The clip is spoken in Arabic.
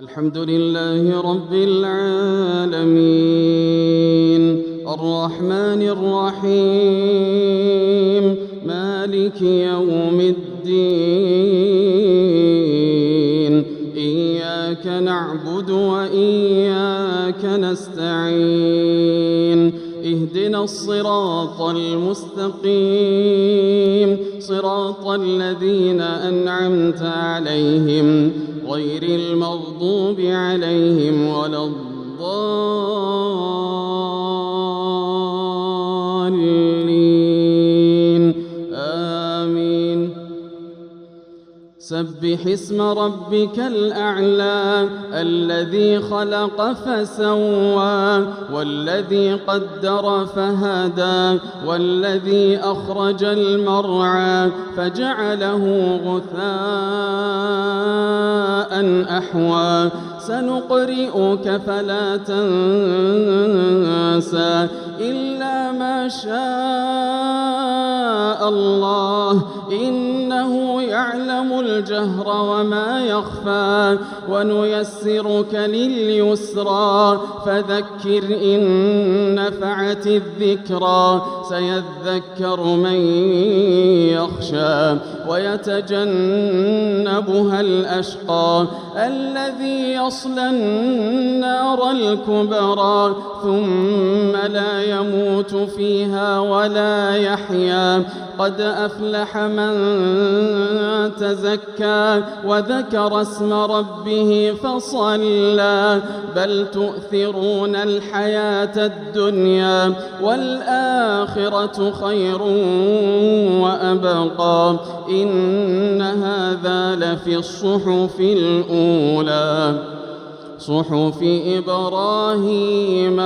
الحمد لله رب العالمين الرحمن الرحيم مالك يوم الدين إياك نعبد وإياك نستعين اهدنا الصراط المستقيم صراط الذين أنعمت عليهم غير المغضوب عليهم ولا الضالين آمين. سبح اسم ربك الأعلى الذي خلق فسوى والذي قدر فهدى والذي أخرج المرعى فجعله غثاء أحوى سنقرئك فلا تنسى إلا ما شاء الله إنه يعلم الجهر وما يخفى ونيسرك لليسرى فذكر إن نفعت الذكرى سيذكر من يخشى ويتجنبها الأشقى الذي يصلى النار الكبرى ثم لا يموت فيها ولا يحيا قد أفلح من تزكى وذكر اسم ربه فصلى بل تؤثرون الحياة الدنيا والآخرة خير وأبقى إن هذا لفي الصحف الأولى صحف إبراهيم